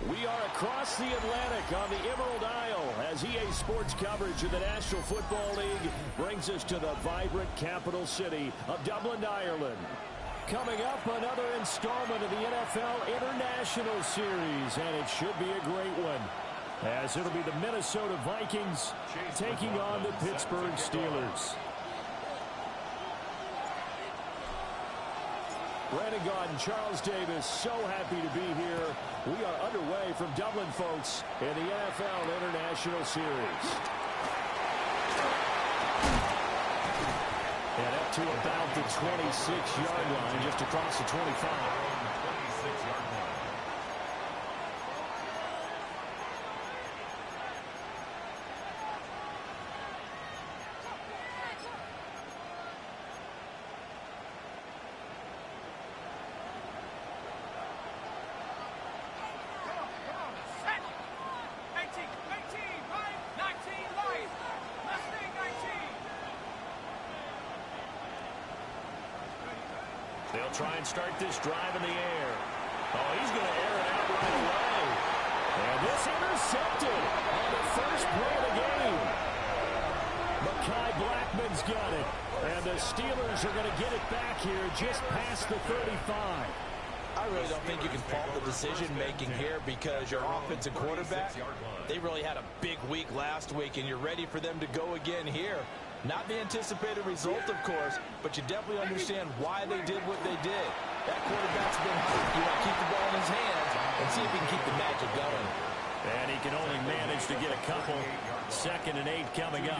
We are across the Atlantic on the Emerald Isle as EA Sports coverage of the National Football League brings us to the vibrant capital city of Dublin, Ireland. Coming up, another installment of the NFL International Series, and it should be a great one, as it'll be the Minnesota Vikings taking on the Pittsburgh Steelers. Brandon Gaudin, Charles Davis, so happy to be here. We are underway from Dublin, folks, in the NFL International Series. And up to about the 26-yard line, just across the 25. 26-yard line. They'll try and start this drive in the air. Oh, he's going to air it out right away. And this intercepted on the first play of the game. Mekhi Blackman's got it. And the Steelers are going to get it back here just past the 35. I really don't think you can fault the decision-making here because your offensive quarterback, they really had a big week last week, and you're ready for them to go again here. Not the anticipated result, of course, but you definitely understand why they did what they did. That quarterback's been, keep the ball in his hands and see if he can keep the magic going. And he can only manage to get a couple. 2nd and 8 coming up.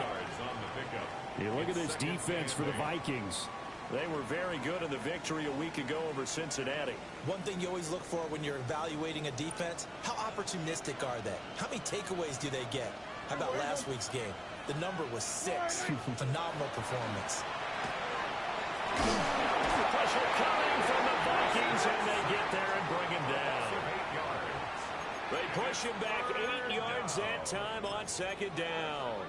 You look at this defense for the Vikings. They were very good in the victory a week ago over Cincinnati. One thing you always look for when you're evaluating a defense, how opportunistic are they? How many takeaways do they get? How about last week's game? The number was 6. Phenomenal performance. Pressure coming from the Vikings, and they get there and bring him down. They push him back 8 yards that time on 2nd down.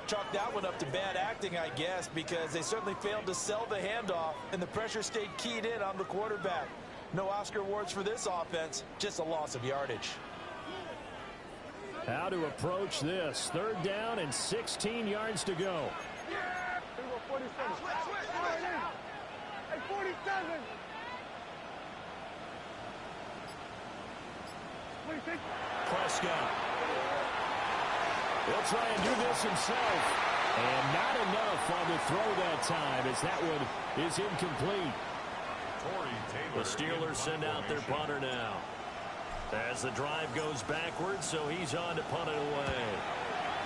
Chalk that one up to bad acting, I guess, because they certainly failed to sell the handoff, and the pressure stayed keyed in on the quarterback. No Oscar awards for this offense, just a loss of yardage. How to approach this. 3rd down and 16 yards to go. Prescott. He'll try and do this himself. And not enough on the throw that time, as that one is incomplete. The Steelers send out their punter now. As the drive goes backwards, so he's on to punt it away.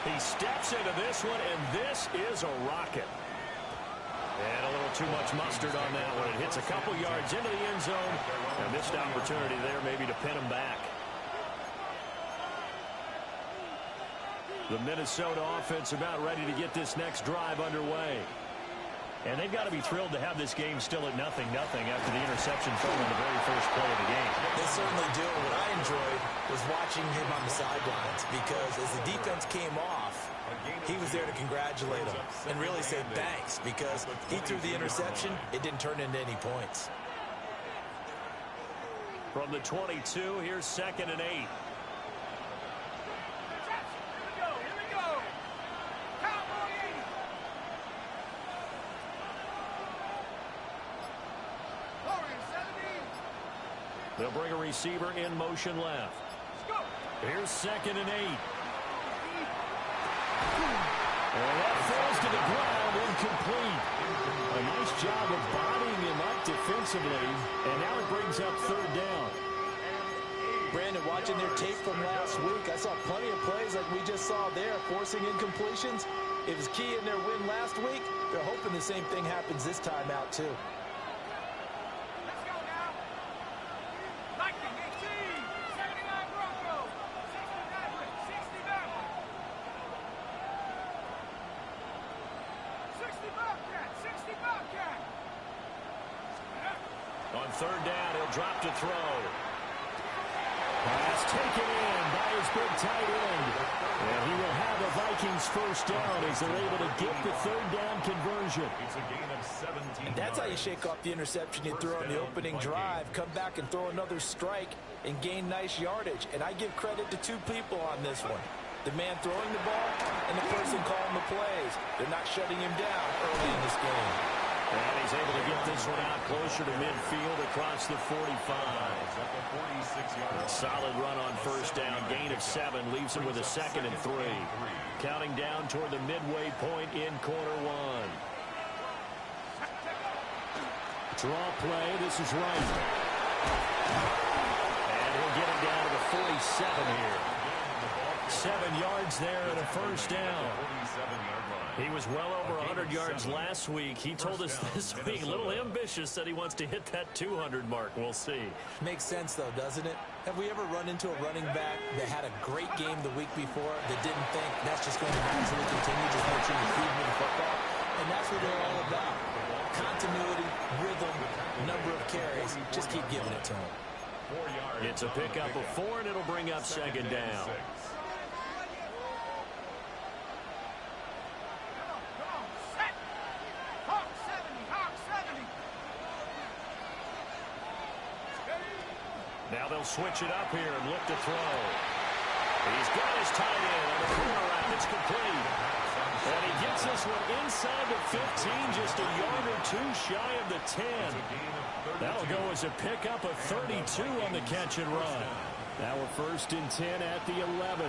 He steps into this one, and this is a rocket. And a little too much mustard on that one. It hits a couple yards into the end zone. A missed opportunity there maybe to pin him back. The Minnesota offense about ready to get this next drive underway. And they've got to be thrilled to have this game still at 0-0 after the interception thrown in the very first play of the game. They certainly do. What I enjoyed was watching him on the sidelines because as the defense came off, he was there to congratulate them and really say thanks because he threw the interception. It didn't turn into any points. From the 22, here's 2nd and 8. They'll bring a receiver in motion left. Here's 2nd and 8. And that falls to the ground, incomplete. A nice job of bodying him up defensively, and now it brings up 3rd down. Brandon, watching their tape from last week, I saw plenty of plays like we just saw there, forcing incompletions. It was key in their win last week. They're hoping the same thing happens this time out, too. On 3rd down, he'll drop to throw. Pass taken in by his big tight end. And he will have the Vikings first down as they're able to get the third down conversion. It's a gain of 17. And that's how you shake off the interception you threw on the opening drive. Come back and throw another strike and gain nice yardage. And I give credit to two people on this one. The man throwing the ball and the person calling the plays. They're not shutting him down early in this game. And he's able to get this one out closer to midfield across the 45. A solid run on first down. Gain of 7 leaves him with a 2nd and 3. Counting down toward the midway point in quarter 1. Draw play. This is right. And he'll get him down to the 47 here. 7 yards there and a first down. He was well over 100 yards last week. He told us this week, a little ambitious, that he wants to hit that 200 mark. We'll see. Makes sense, though, doesn't it? Have we ever run into a running back that had a great game the week before that didn't think that's just going to naturally continue, just make sure you feed him the football? And that's what they're all about. Continuity, rhythm, number of carries. Just keep giving it to him. It's a pickup of 4, and it'll bring up 2nd down. Now they'll switch it up here and look to throw. He's got his tight end on the corner route. It's complete. And he gets this one inside the 15, just a yard or 2 shy of the 10. That'll go as a pickup of 32 on the catch and run. Now we're 1st and 10 at the 11.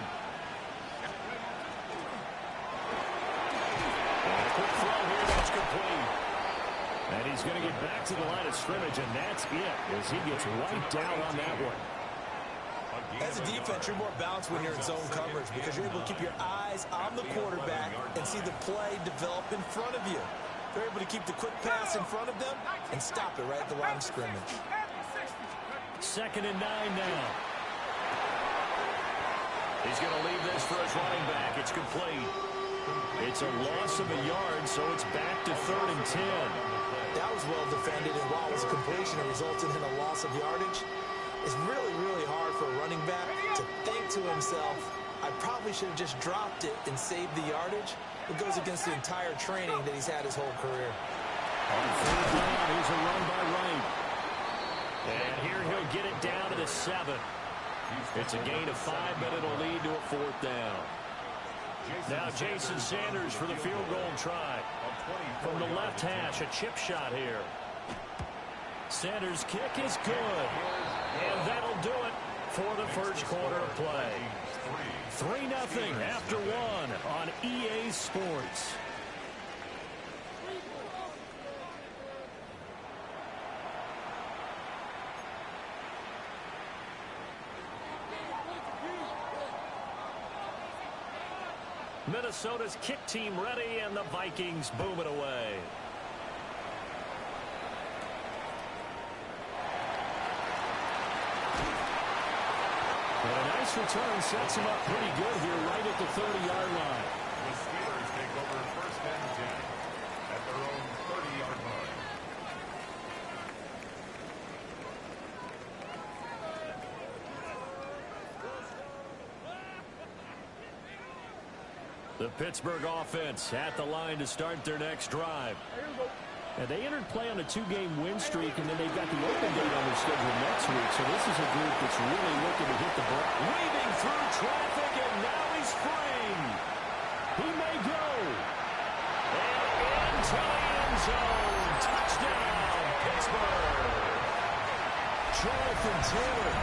And a quick throw here, that's complete. And he's going to get back to the line of scrimmage, and that's it, as he gets wiped out on that one. As a defense, you're more balanced when you're in zone coverage because you're able to keep your eyes on the quarterback and see the play develop in front of you. They're able to keep the quick pass in front of them and stop it right at the line of scrimmage. 2nd and 9 now. He's going to leave this for his running back. It's complete. It's a loss of a yard, so it's back to 3rd and 10. That was well defended, and while it was a completion, it resulted in a loss of yardage. It's really, really hard for a running back to think to himself, I probably should have just dropped it and saved the yardage. It goes against the entire training that he's had his whole career. On 3rd down, here's a run by Wright. And here he'll get it down to the 7. It's a gain of 5, but it'll lead to a 4th down. Now Jason Sanders for the field goal try. From the left hash, a chip shot here. Sanders' kick is good. And that'll do it for the first quarter of play. 3-0 after 1 on EA Sports. Minnesota's kick team ready, and the Vikings boom it away. And a nice return sets him up pretty good here right at the 30-yard line. The Steelers take over 1st and 10 at their own 30-yard line. The Pittsburgh offense at the line to start their next drive. And they entered play on a 2-game win streak, and then they've got the open date on their schedule next week. So this is a group that's really looking to hit the ball. Weaving through traffic, and now he's free. He may go. And into the end zone. Touchdown, Pittsburgh. Jonathan Taylor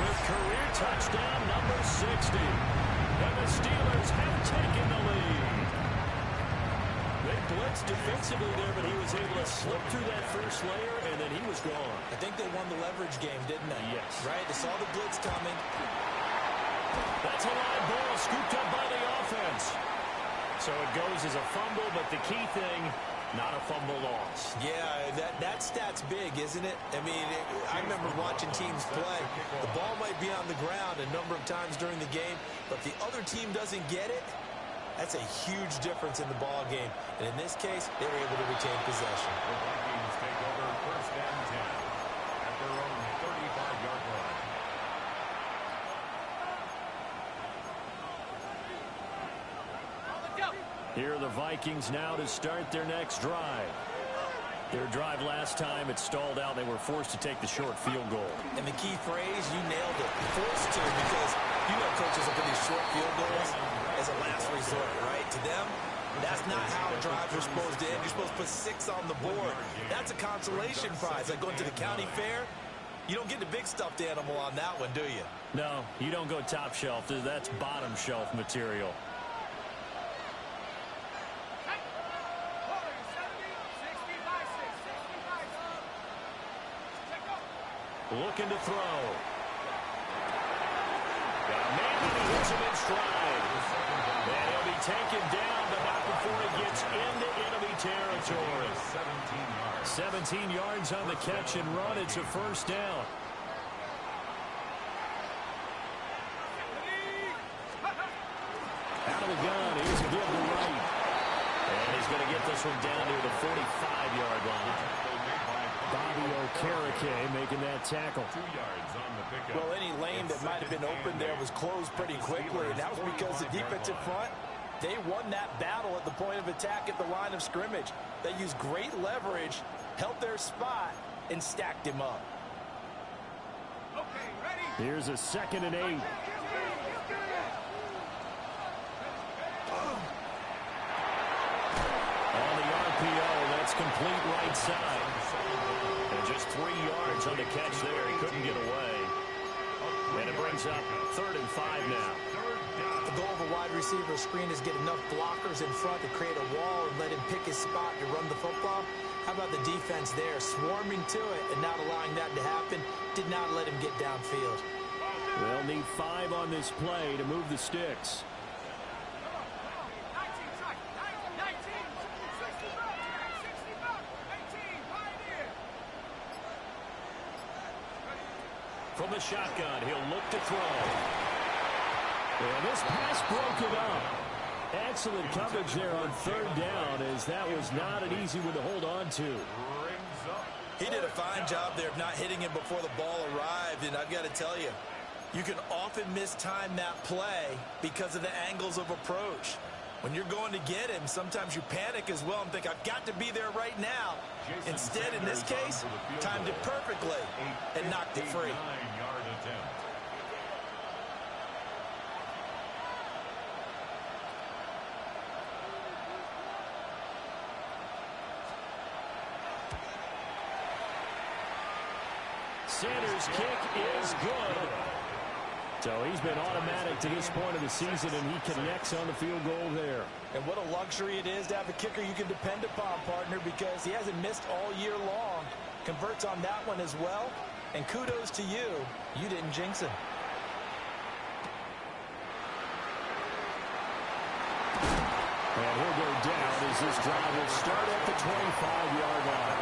with career touchdown number 60. And the Steelers have taken the lead. They blitzed defensively there, but he was able to slip through that first layer, and then he was gone. I think they won the leverage game, didn't they? Yes. Right? They saw the blitz coming. That's a live ball scooped up by the offense. So it goes as a fumble, but the key thing, not a fumble loss. Yeah, that stat's big, isn't it? I mean, I remember watching teams play. The ball might be on the ground a number of times during the game, but if the other team doesn't get it, that's a huge difference in the ball game. And in this case, they were able to retain possession. The Vikings take over 1st and 10 at their own 35-yard line. Here are the Vikings now to start their next drive. Their drive last time, it stalled out. They were forced to take the short field goal. And the key phrase, you nailed it. Forced to, because you know coaches look at these short field goals as a last resort, right? To them, that's not how drives are supposed to end. You're supposed to put 6 on the board. That's a consolation prize. Like going to the county fair, you don't get the big stuffed animal on that one, do you? No, you don't go top shelf. That's bottom shelf material. Looking to throw. Got a man and he hits him in stride. And he'll be taken down, but not before he gets into enemy territory. 17 yards on the catch and run. It's a first down. Out of the gun. Here's a give to right. And he's going to get this one down near the 45-yard line. Bobby Okereke making that tackle. 2 yards on the pickup. Well, any lane that might have been open there was closed pretty quickly, and that was because the defensive front, they won that battle at the point of attack at the line of scrimmage. They used great leverage, held their spot, and stacked him up. Okay, ready? Here's a 2nd and 8. On the RPO, that's complete right side. And just 3 yards on the catch there. He couldn't get away. And it brings up 3rd and 5 now. The goal of a wide receiver screen is get enough blockers in front to create a wall and let him pick his spot to run the football. How about the defense there, swarming to it and not allowing that to happen? Did not let him get downfield. They'll need 5 on this play to move the sticks. From the shotgun, he'll look to throw. And this pass broke it up. Excellent coverage there on 3rd down, as that was not an easy one to hold on to. He did a fine job there of not hitting him before the ball arrived, and I've got to tell you, you can often mistime that play because of the angles of approach. When you're going to get him, sometimes you panic as well and think, I've got to be there right now. Instead, in this case, timed it perfectly and knocked it free. Sanders' kick is good. So he's been automatic to this point of the season, and he connects on the field goal there. And what a luxury it is to have a kicker you can depend upon, partner, because he hasn't missed all year long. Converts on that one as well. And kudos to you. You didn't jinx him. And he'll go down as this drive will start at the 25-yard line.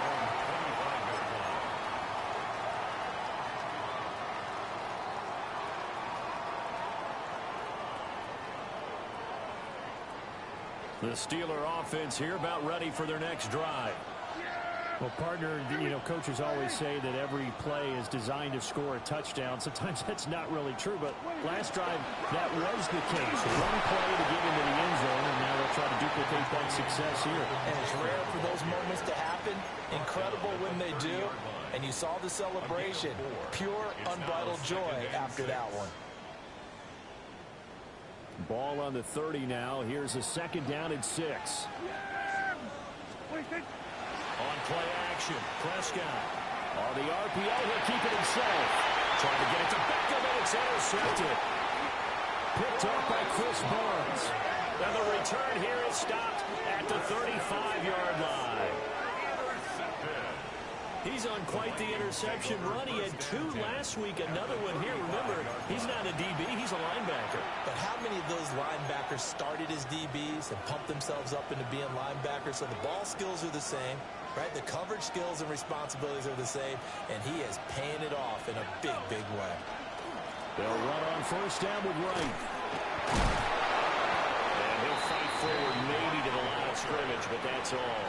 The Steeler offense here about ready for their next drive. Well, partner, you know, coaches always say that every play is designed to score a touchdown. Sometimes that's not really true, but last drive, that was the case. One play to get into the end zone, and now they'll try to duplicate that success here. And it's rare for those moments to happen. Incredible when they do. And you saw the celebration. Pure, unbridled joy after that one. Ball on the 30 now. Here's a 2nd down and 6. On play action, Prescott. On the RPO, he'll keep it himself. Trying to get it to Beckham, and it's intercepted. Picked up by Chris Barnes. And the return here is stopped at the 35-yard line. He's on quite the interception run. He had 2 last week, another one here. Remember, he's not a DB, he's a linebacker. But how many of those linebackers started as DBs and pumped themselves up into being linebackers? So the ball skills are the same, right? The coverage skills and responsibilities are the same, and he is paying it off in a big, big way. They'll run on 1st down with Wright. And he'll fight forward maybe to the line of scrimmage, but that's all.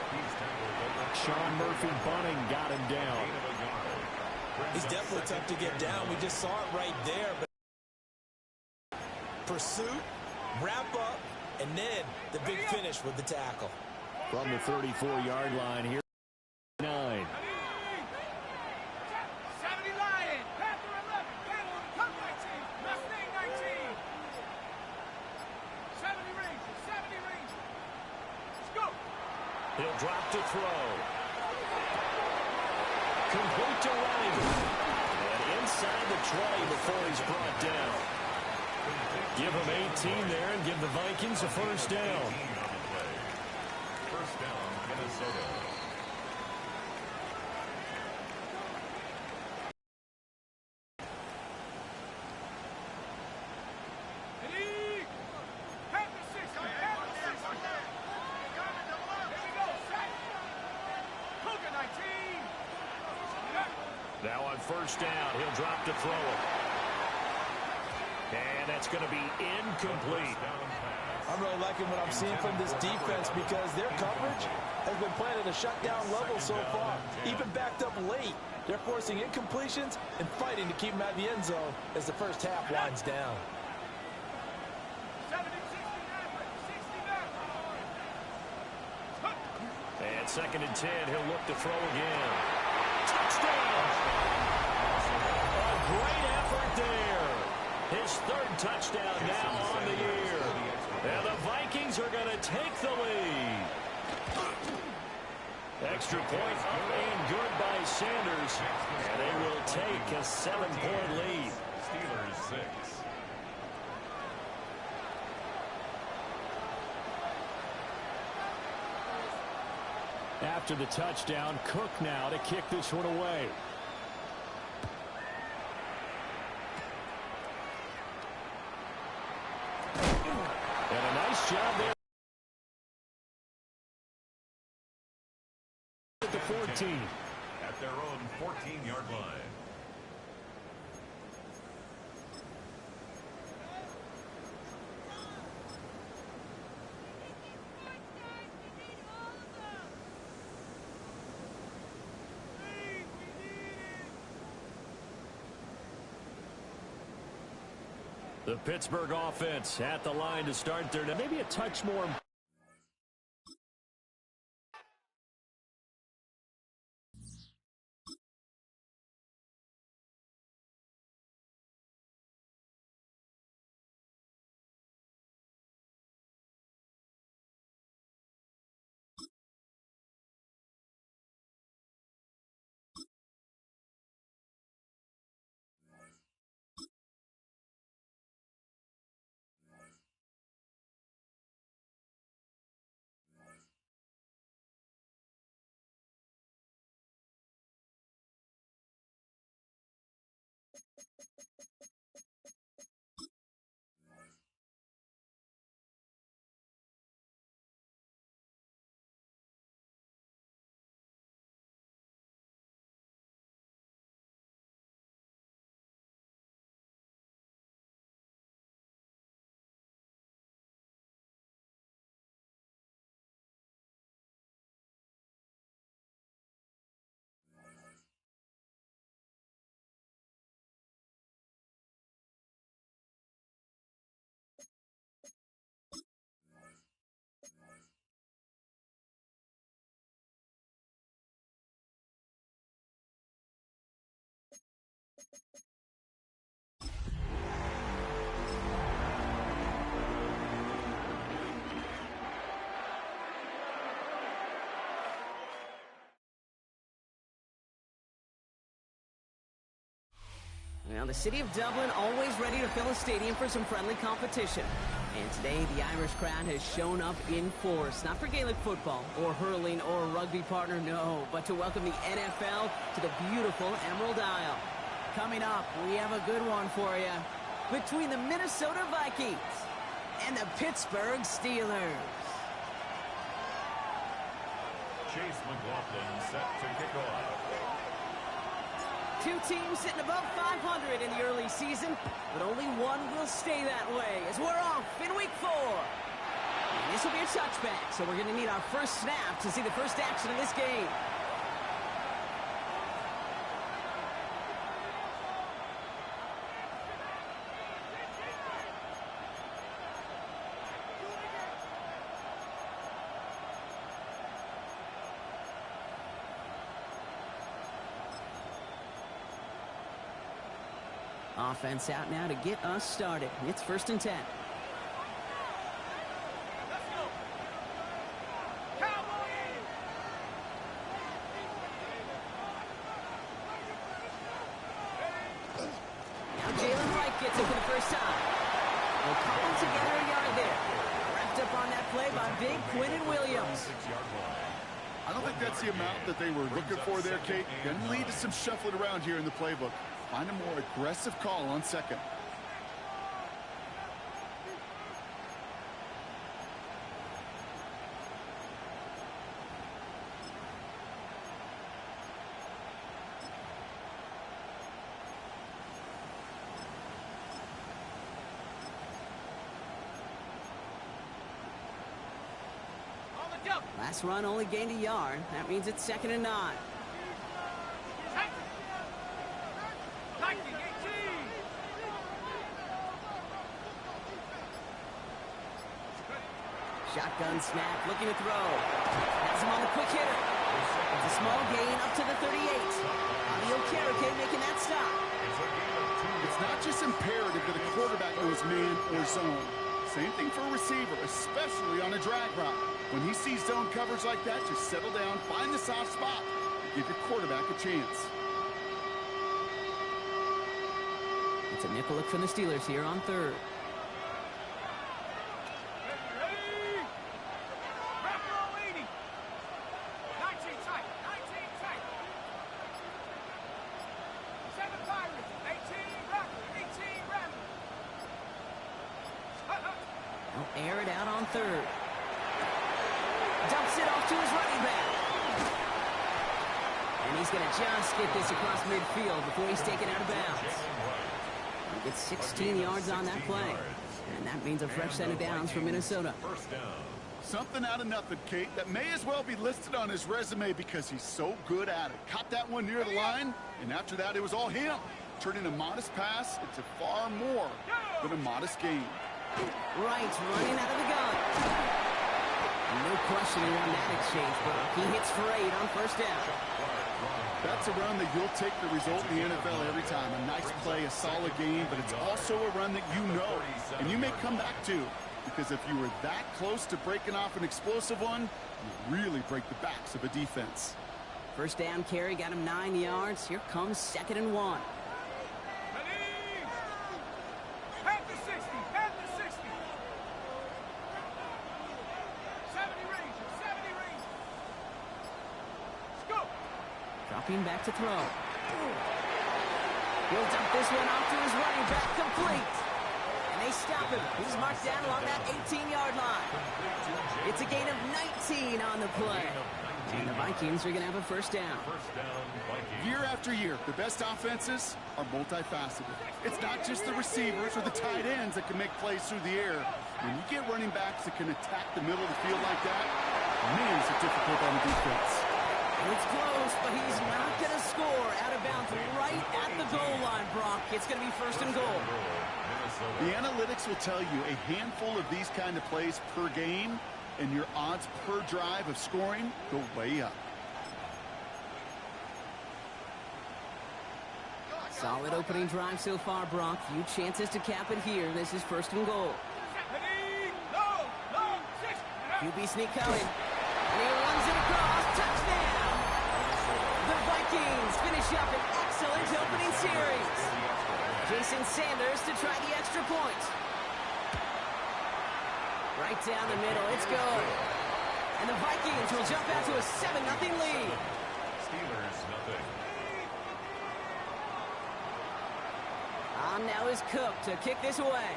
Sean Murphy-Bunting got him down. He's definitely tough to get down. We just saw it right there. But pursuit, wrap up, And then the big finish with the tackle. From the 34-yard line here. 9. He'll drop to throw. Complete to running. And inside the 20 before he's brought down. Give him 18 there and give the Vikings a first down. First down, Minnesota. Now on first down, he'll drop to throw it. And that's going to be incomplete. I'm really liking what I'm seeing from this defense because their coverage has been playing at a shutdown level so far. Even backed up late, they're forcing incompletions and fighting to keep them out of the end zone as the first half winds down. And 2nd and 10, he'll look to throw again. Touchdown! A great effort there. His 3rd touchdown now on the year. And the Vikings are going to take the lead. Extra point up and good by Sanders. And they will take a 7-point lead. Steelers 6. After the touchdown, Cook now to kick this one away. And a nice job there at the 14. At their own 14-yard line. The Pittsburgh offense at the line to start their, maybe a touch more. Well, the city of Dublin always ready to fill a stadium for some friendly competition. And today, the Irish crowd has shown up in force. Not for Gaelic football or hurling or a rugby partner, no. But to welcome the NFL to the beautiful Emerald Isle. Coming up, we have a good one for you. Between the Minnesota Vikings and the Pittsburgh Steelers. Chase McLaughlin set to kick off. Two teams sitting above 500 in the early season, but only one will stay that way as we're off in week 4. And this will be a touchback, so we're going to need our first snap to see the first action of this game. Offense out now to get us started. It's 1st and 10. Gets it for the first time. We'll cobble together a yard there. Wrapped up on that play by big Quinton Williams. I don't think that's the amount that they were looking for there, Kate. Going to lead to some shuffling around here in the playbook. Find a more aggressive call on 2nd. Last run only gained a yard. That means it's 2nd and 9. Shotgun snap, looking to throw. Has him on the quick hitter. It's a small gain up to the 38. Okereke making that stop. It's not just imperative that a quarterback knows man or zone. Same thing for a receiver, especially on a drag route. When he sees zone coverage like that, just settle down, find the soft spot, and give your quarterback a chance. It's a nickel look from the Steelers here on 3rd. They'll air it out on 3rd. Dumps it off to his running back. And he's going to just get this across midfield before he's taken out of bounds. He gets 16 yards on that play. And that means a fresh set of downs for Minnesota. Something out of nothing, Kate, that may as well be listed on his resume because he's so good at it. Caught that one near the line, and after that, it was all him. Turning a modest pass into far more than a modest gain. Right, running out of the gun. No questioning on that exchange, Brock. He hits for 8 on 1st down. That's a run that you'll take the result in the NFL every time. A nice play, a solid game, but it's also a run that you know, and you may come back to. Because if you were that close to breaking off an explosive one, you really break the backs of a defense. 1st down carry got him 9 yards. Here comes 2nd and 1. Dropping back to throw. He'll dump this one off to his running back, complete. And they stop him. He's marked down along that 18-yard line. It's a gain of 19 on the play. And the Vikings are going to have a 1st down. Year after year, the best offenses are multifaceted. It's not just the receivers or the tight ends that can make plays through the air. When you get running backs that can attack the middle of the field like that, man, is it difficult on the defense. It's close, but he's not going to score out of bounds right at the goal line, Brock. It's going to be 1st and goal. The analytics will tell you a handful of these kind of plays per game, and your odds per drive of scoring go way up. Solid opening drive so far, Brock. Few chances to cap it here. This is 1st and goal. QB sneak coming. And he runs it across. Touchdown! The Vikings finish up an excellent opening series. Jason Sanders to try the extra point. Right down the middle. It's good. And the Vikings will jump out to a 7-0 lead. Steelers, nothing. On now is Cook to kick this away.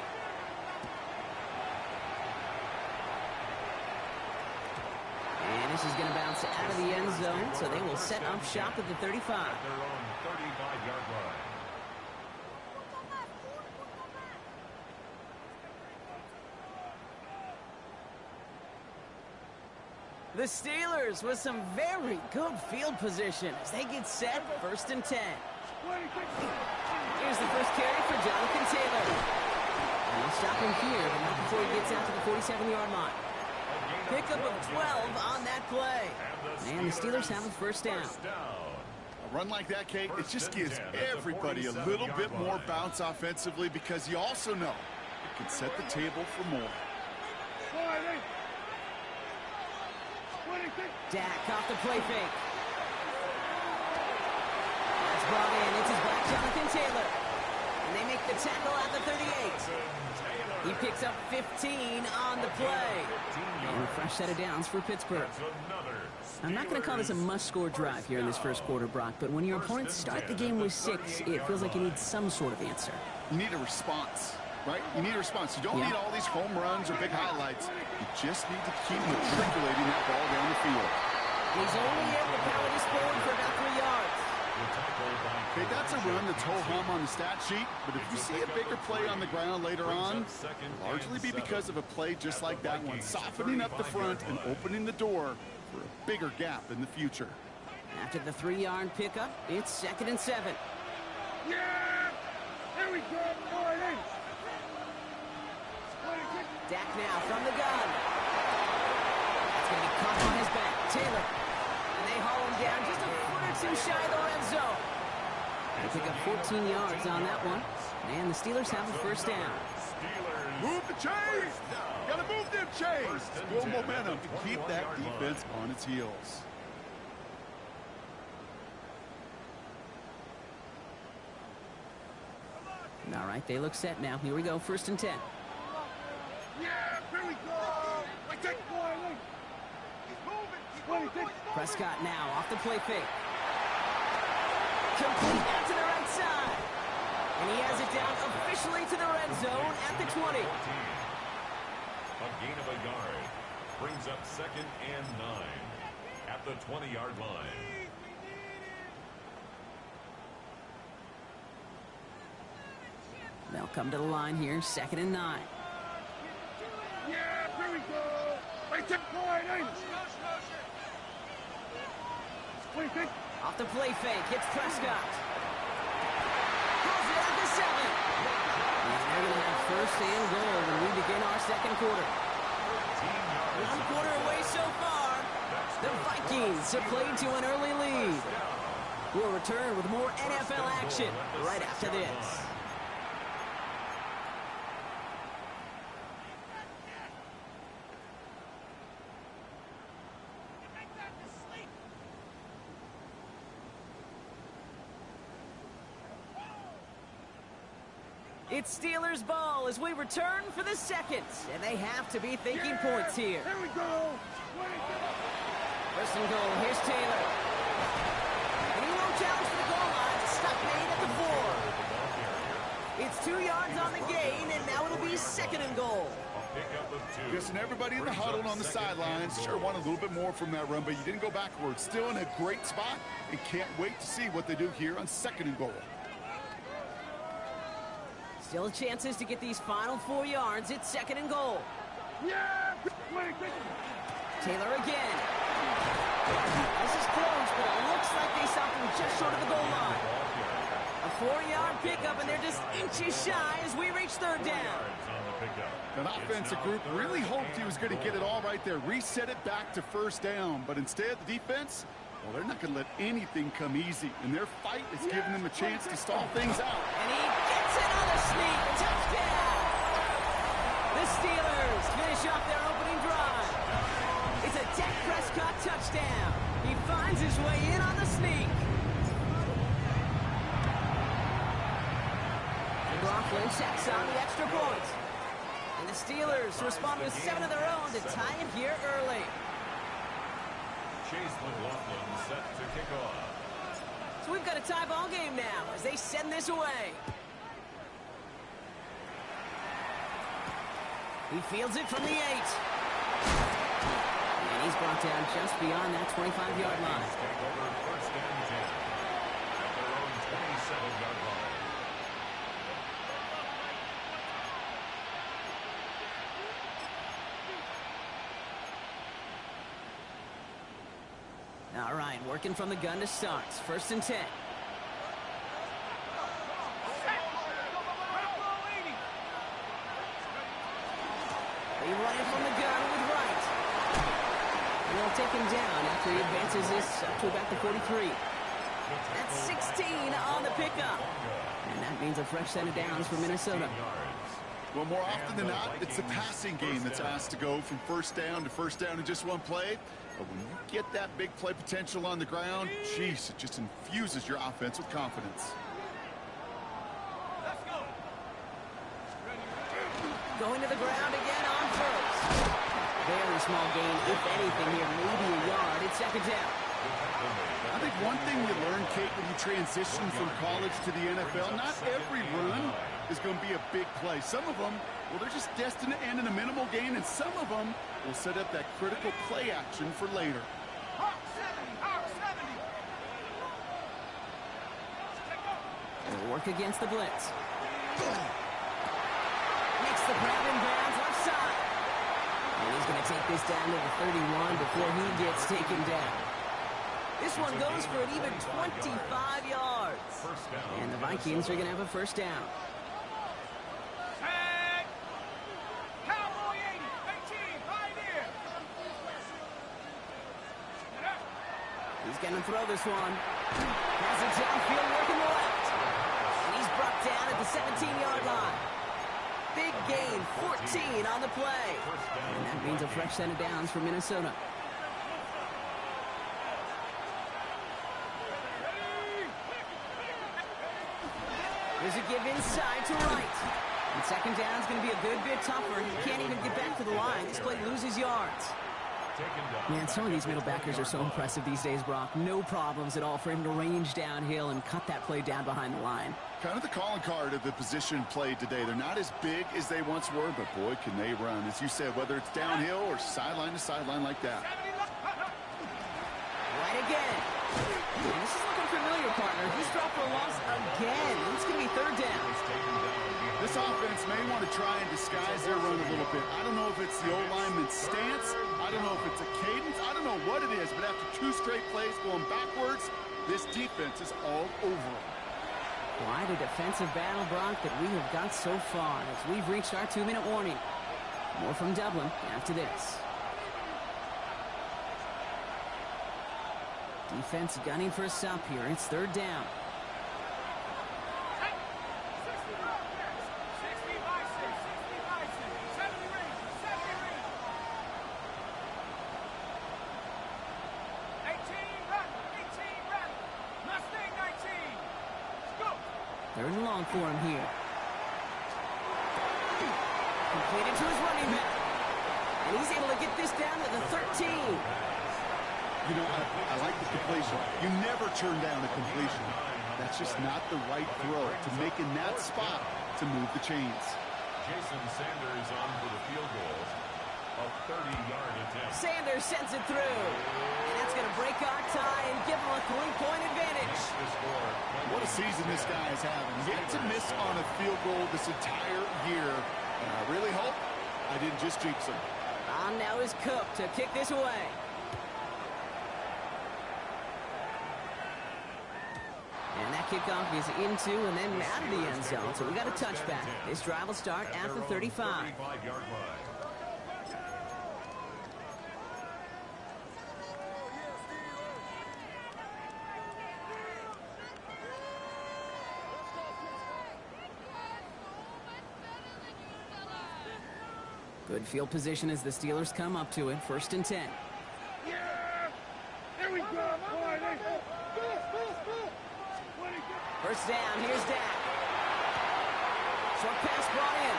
And this is going to bounce out of the end zone, so they will set up shop at the 35. Their own 35-yard line. The Steelers with some very good field position as they get set, 1st and 10. Here's the first carry for Jonathan Taylor. And they'll stop him here, but not before he gets out to the 47-yard line. Pickup of 12 on that play. And the Steelers have a 1st down. A run like that, Kate, it just gives everybody a little bit more bounce offensively because you also know it can set the table for more. Dak off the play fake. That's brought in. It's his back, Jonathan Taylor. And they make the tackle at the 38. He picks up 15 on the play. And a fresh set of downs for Pittsburgh. I'm not going to call this a must-score drive here in this first quarter, Brock, but when your opponents start the game with 6, it feels like you need some sort of answer. You need a response, right? You need a response. You don't need all these home runs or big highlights. You just need to keep matriculating that ball down the field. He's only able to power this forward for about 3 yards. Okay, that's a run that's ho-hum on the stat sheet, but if you see a bigger play on the ground later on, it'll largely be because of a play just like that one, softening up the front and opening the door for a bigger gap in the future. After the 3-yard pickup, it's 2nd and 7. Yeah! There we go! Dak now from the gun. That's going to be caught on his back. Taylor. And they haul him down just a foot or two shy of the red zone. They pick up 14 yards on that one. And the Steelers have a first down. Move the chains! Gotta move them chains! Build momentum to keep that defense on its heels. All right, they look set now. Here we go, 1st and 10. Yeah, here we go! Prescott now off the play fake. Complete out to the right side. And he has it down officially to the red zone at the 20. A gain of a yard brings up 2nd and 9 at the 20-yard line. They'll come to the line here, 2nd and 9. Yeah, here we go! Off the play fake, it's Prescott. Calls it at the 7. And they're going to have 1st and goal when we begin our 2nd quarter. 1 quarter away so far. The Vikings have played to an early lead. We'll return with more NFL action right after this. It's Steelers ball as we return for the 2nd, and they have to be thinking points here. Here we go! 1st and goal, here's Taylor. And he won't challenge for the goal line. Stop made at the 4. It's 2 yards on the gain, and now it'll be 2nd and goal. Listen, everybody in the huddle on the sidelines sure wanted a little bit more from that run, but you didn't go backwards. Still in a great spot, and can't wait to see what they do here on 2nd and goal. Still chances to get these final 4 yards. It's 2nd and goal. Yeah! Taylor again. This is close, but it looks like they stopped him just short of the goal line. A 4-yard pickup, and they're just inches shy as we reach 3rd down. An offensive group really hoped he was going to get it all right there, reset it back to 1st down, but instead the defense, well, they're not going to let anything come easy, and their fight is giving them a chance to stall things out. And he gets it on a sneak. Touchdown! The Steelers finish off their opening drive. It's a Dak Prescott touchdown. He finds his way in on the sneak. McLaughlin checks on the extra point. And the Steelers respond with 7 of their own to tie it here early. Chase McLaughlin set to kick off. So we've got a tie ball game now as they send this away. He fields it from the 8. And he's brought down just beyond that 25-yard line. Take over 1st and 10 at their own 27-yard line. All right, working from the gun to start. 1st and 10. They run it from the gun with Wright. And they'll take him down after he advances this up to about the 43. That's 16 on the pickup. And that means a fresh set of downs for Minnesota. Well, more often than not, it's the passing game that's asked to go from first down in just one play. But when you get that big play potential on the ground, geez, it just infuses your offense with confidence. Let's go. Going to the ground again on first. Very small gain, if anything here, maybe a yard. It's second down. I think one thing you learn, Kate, when you transition from college to the NFL, not every run is going to be a big play. Some of them, well, they're just destined to end in a minimal gain, and some of them will set up that critical play action for later. Hawk 70, Hawk 70. They'll work against the blitz. Makes the grab in bounds left side. And he's going to take this down to the 31 before he gets taken down. This one goes for an even 25 yards. And the Vikings are going to have a first down. Tag. Cowboy 80, 18, right here. He's going to throw this one. Has it downfield working left. And he's brought down at the 17-yard line. Big gain, 14 on the play. And that means a fresh set of downs for Minnesota. There's a give inside to right. And second down is going to be a good bit tougher. He can't even get back to the line. This play loses yards. Man, some of these middle backers are so impressive these days, Brock. No problems at all for him to range downhill and cut that play down behind the line. Kind of the calling card of the position played today. They're not as big as they once were, but boy, can they run. As you said, whether it's downhill or sideline to sideline like that. Right again. And this is looking familiar, partner. He's dropped for a loss again. It's going to be third down. This offense may want to try and disguise their run a little bit. I don't know if it's the O-lineman's stance. I don't know if it's a cadence. I don't know what it is, but after two straight plays going backwards, this defense is all over them. Quite a defensive battle, Brock, that we have got so far as we've reached our 2-minute warning. More from Dublin after this. Defense gunning for a stop here. It's third down. 3rd and long for him here. Completed to his running back. And he's able to get this down to the 13. You know, I like the completion. You never turn down a completion. That's just not the right throw to make in that spot to move the chains. Jason Sanders on for the field goal. A 30-yard attempt. Sanders sends it through. And that's going to break our tie and give him a 3-point advantage. What a season this guy is having. Yet to miss on a field goal this entire year. And I really hope I didn't just jinx him. On now is Cook to kick this away. And that kickoff is into and then out of the end zone. So we got a touchback. This drive will start at the 35. 35-yard line. Good field position as the Steelers come up to it. 1st and 10. Yeah! Here we go, boy! First down, here's Dak. Short pass brought in.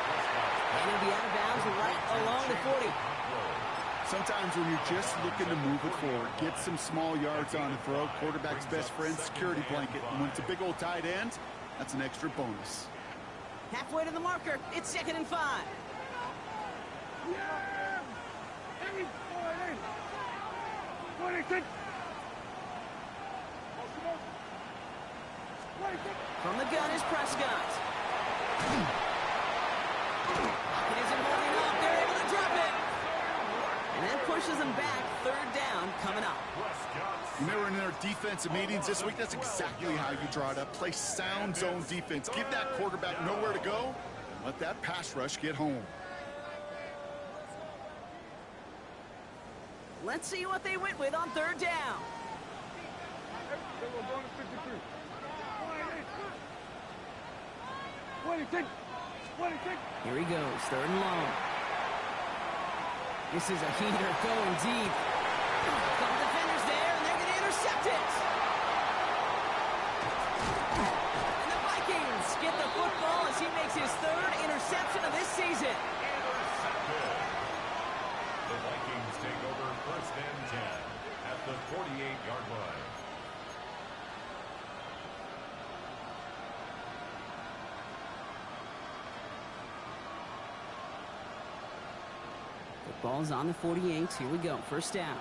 And he'll be out of bounds right along the 40. Sometimes when you're just looking to move it forward, get some small yards on the throw, quarterback's best friend, security blanket. And when it's a big old tight end, that's an extra bonus. Halfway to the marker. It's 2nd and 5. Yeah! Here we go, 26. From the gun is Prescott. It isn't holding up. They're able to drop it. And that pushes them back. 3rd down coming up. Remember in their defensive meetings this week, that's exactly how you draw it up. Play sound zone defense. Give that quarterback nowhere to go. And let that pass rush get home. Let's see what they went with on 3rd down. Here he goes, 3rd and long. This is a heater going deep. Couple defenders there, and they're going to intercept it. And the Vikings get the football as he makes his 3rd interception of this season. Intercepted. The Vikings take over 1st and 10 at the 48-yard line. The ball's on the 48. Here we go. 1st down.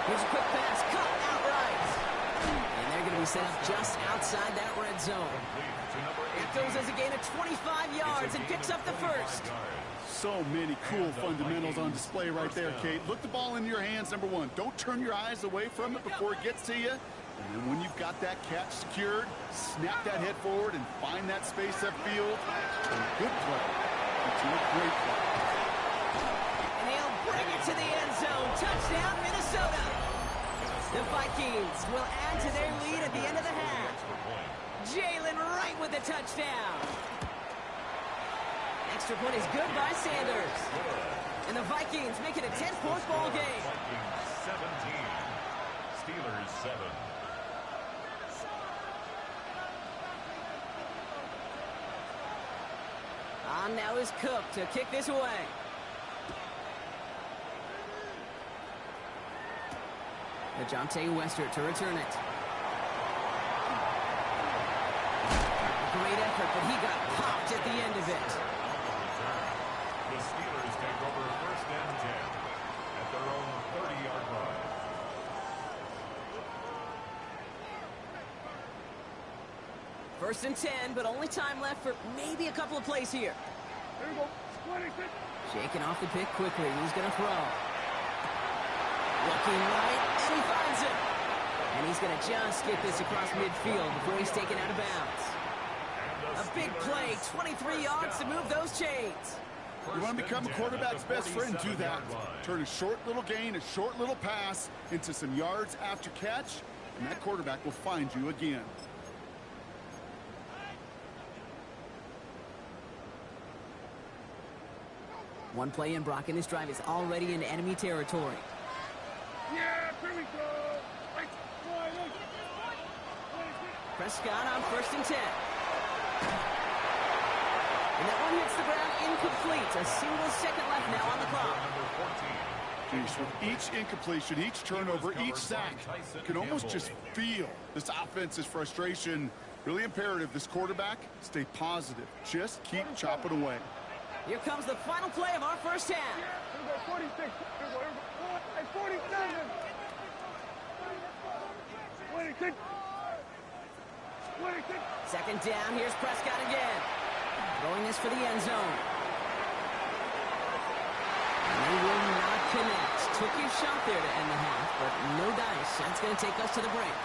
Here's a quick pass. Cut outright. And they're going to be set up just outside that red zone. That goes as a gain of 25 yards and picks up the 1st. So many cool fundamentals on display right there, Kate. Look the ball in your hands, number one. Don't turn your eyes away from it before it gets to you. And then when you've got that catch secured, snap that head forward and find that space upfield. A good play. It's a great play. And he'll bring it to the end zone. Touchdown, Minnesota. The Vikings will add to their lead at the end of the half. Jalen Wright with the touchdown. Extra point is good by Sanders. And the Vikings make it a 10-point ball game. Vikings 17. Steelers 7. On now is Cook to kick this away. Ajante Wester to return it. Great effort, but he got popped at the end of it. The Steelers take over 1st and 10 at their own 30-yard line. First and 10, but only time left for maybe a couple of plays here. Here we go. 26. Shaking off the pick quickly. He's going to throw. Looking right, and he finds it. And he's going to just get this across midfield before he's taken out of bounds. A big play, 23 yards to move those chains. You want to become a quarterback's best friend, do that. Turn a short little gain, a short little pass into some yards after catch, and that quarterback will find you again. One play in, Brock, and this drive is already in enemy territory. Yeah, here we go. Prescott on 1st and 10. And that one hits the ground incomplete. A single second left now on the clock. Geez, with each incompletion, each turnover, each sack, you can almost just feel this offense's frustration. Really imperative, this quarterback, stay positive. Just keep chopping away. Here comes the final play of our first half. Here we go, 46. Here we go, 47. 26. 26. Second down, here's Prescott again. Throwing this for the end zone. And they will not connect. Took his shot there to end the half, but no dice. That's going to take us to the break.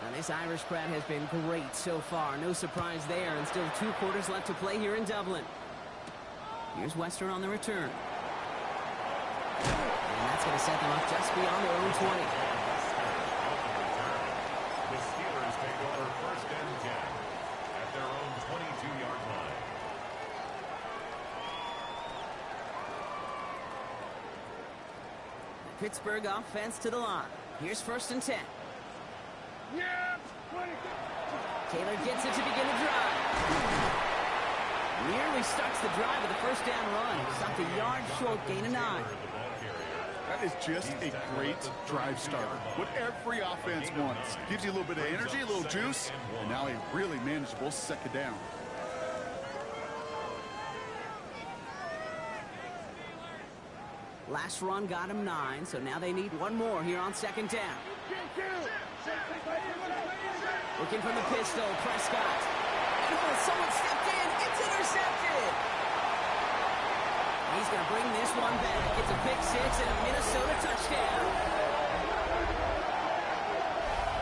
Now this Irish crowd has been great so far. No surprise there, and still 2 quarters left to play here in Dublin. Here's Wester on the return. And that's going to set them up just beyond their own 20. The Steelers take over 1st and 10 at their own 22-yard line. The Pittsburgh offense to the line. Here's 1st and 10. Yeah, 26. Taylor gets it to begin the drive. Nearly starts the drive with a first down run. Stopped a yard short, gain of 9. That is just a great drive starter. What every offense wants. Gives you a little bit of energy, a little juice, and now a really manageable second down. Last run got him 9, so now they need one more here on second down. Looking from the pistol, Prescott. Oh, someone stepped in. It's intercepted. He He's going to bring this one back. It's a pick six and a Minnesota touchdown.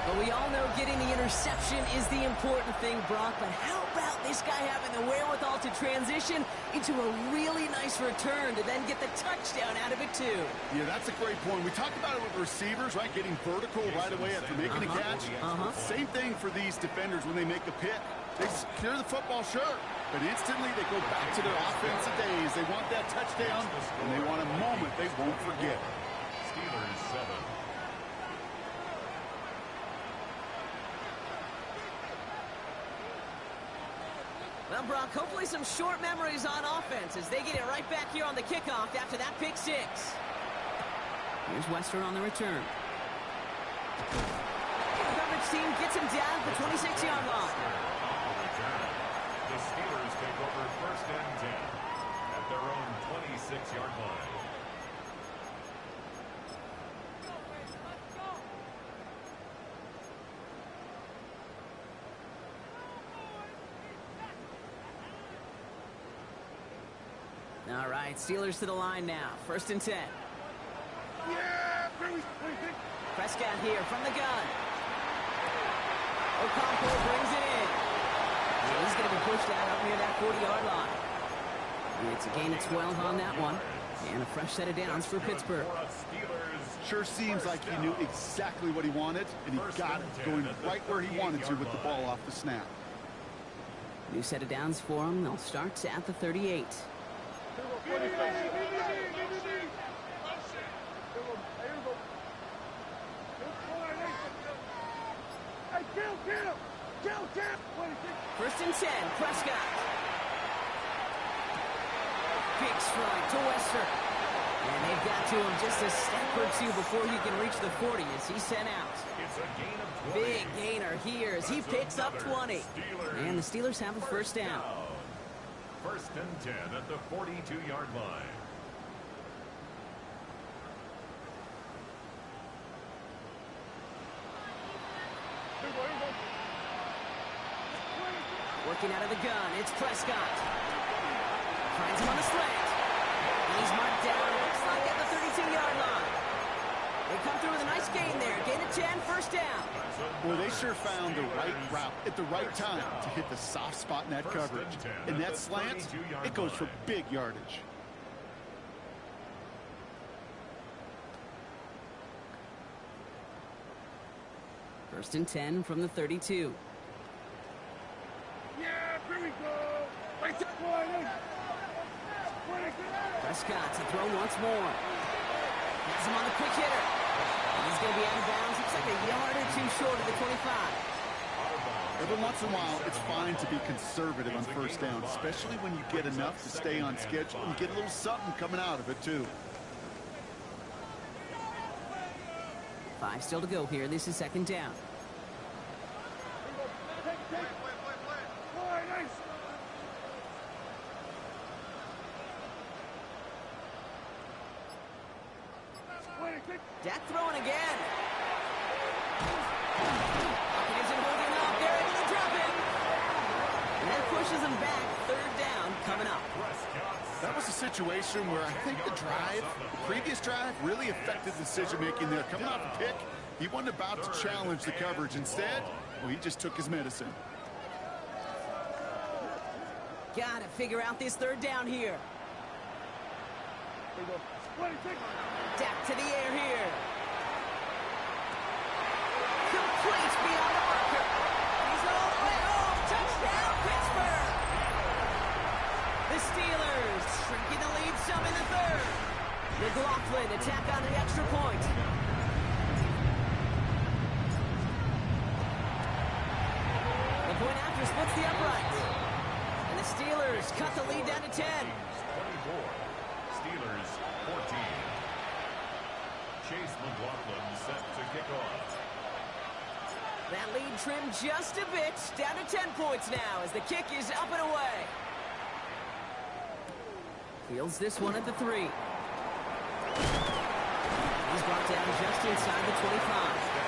But we all know getting the interception is the important thing, Brock. But how about this guy having the wherewithal to transition into a really nice return to then get the touchdown out of it, too? Yeah, that's a great point. We talk about it with receivers, right? Getting vertical right away after making a catch. Same thing for these defenders when they make a pick. They secure the football, sure, but instantly they go back to their offensive days. They want that touchdown, and they want a moment they won't forget. Steelers 7. Well, Brock, hopefully some short memories on offense as they get it right back here on the kickoff after that pick six. Here's Wester on the return. The coverage team gets him down at the 26-yard line. The Steelers take over first and 10 at their own 26-yard line. All right, Steelers to the line now. First and 10. Prescott here from the gun. Ocampo brings it in. And he's going to be pushed out up near that 40-yard line. And it's a gain of 12 on that one. And a fresh set of downs for Pittsburgh. Sure seems like he knew exactly what he wanted, and he got it going right where he wanted to with the ball off the snap. New set of downs for him. They'll start at the 38. First and 10, Prescott. Big strike to Wester. And they've got to him just a step or two before he can reach the 40 as he's sent out. It's a gain of 20. Big gainer here as he picks up 20. And the Steelers have a first down. First and 10 at the 42-yard line. Working out of the gun, it's Prescott. Finds him on the slant. He's marked down, looks like at the 32-yard line. They come through with a nice gain there. Gain of 10, first down. Boy, they sure found the right route at the right time to hit the soft spot in that coverage. And that slant, it goes for big yardage. First and 10 from the 32. Prescott to throw once more. Has him on the quick hitter. And he's going to be out of bounds. Looks like a yard or two short of the 25. Every once in a while, it's fine to be conservative on first down, especially when you get enough to stay on schedule and get a little something coming out of it, too. 5 still to go here. This is second down. Dak throwing again. Hawkins holding up. They're able to drop him. And that pushes him back. Third down coming up. That was a situation where I think the previous drive, really affected decision-making there. Coming off a pick, he wasn't about to challenge the coverage. Instead, well, he just took his medicine. Got to figure out this third down here. Dak to the air here. Complete beyond the marker. He's all the way home. Touchdown, Pittsburgh. The Steelers shrinking the lead some in the third. McLaughlin to tack on the extra point. The point after splits the upright. And the Steelers cut the lead down to 10. 24. Steelers 14. Chase McLaughlin set to kick off. That lead trimmed just a bit. Down to 10 points now as the kick is up and away. Fields this one at the 3. He's brought down just inside the 25.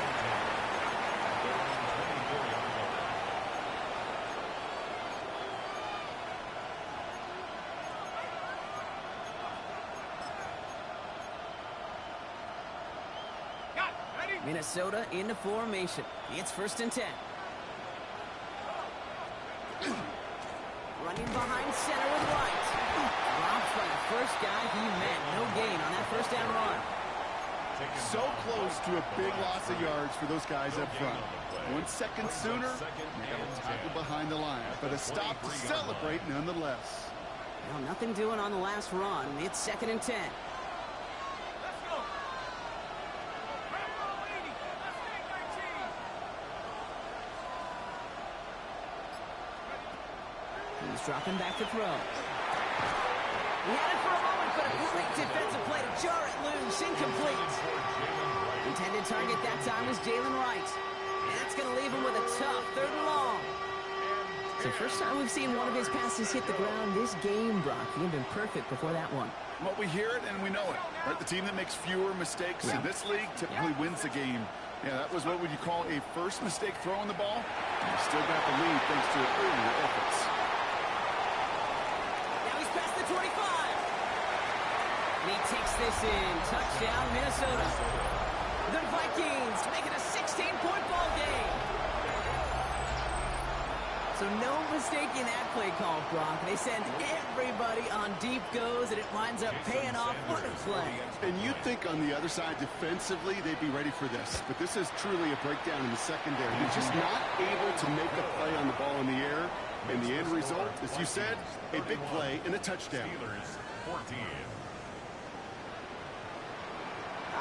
Minnesota into formation. It's 1st and 10. Running behind center with White. Drops by the first guy he met. No gain on that first down run. So close to a big loss of yards for those guys up front. 1 second sooner, they got a tackle behind the line. But a stop to celebrate nonetheless. Well, nothing doing on the last run. It's 2nd and 10. Let's go. Rambo 80. Let's take 19. He's dropping back to throw. He had it for a moment, but a great defensive play to jar it loose. Incomplete. Intended target that time was Jalen Wright. And that's going to leave him with a tough 3rd and long. It's the first time we've seen one of his passes hit the ground this game, Brock. He had been perfect before that one. Well, we hear it and we know it. Right? The team that makes fewer mistakes in this league typically wins the game. Yeah, that was what would you call a first mistake throwing the ball. And you still got the lead thanks to earlier efforts. Now he's past the 25. And he takes this in. Touchdown, Minnesota. The Vikings make it a 16-point ball game. So no mistaking that play call, Brock. They send everybody on deep goes, and it winds up paying off. What a play. And you'd think on the other side, defensively, they'd be ready for this. But this is truly a breakdown in the secondary. They're just not able to make a play on the ball in the air. And the end result, as you said, a big play and a touchdown. Steelers 14.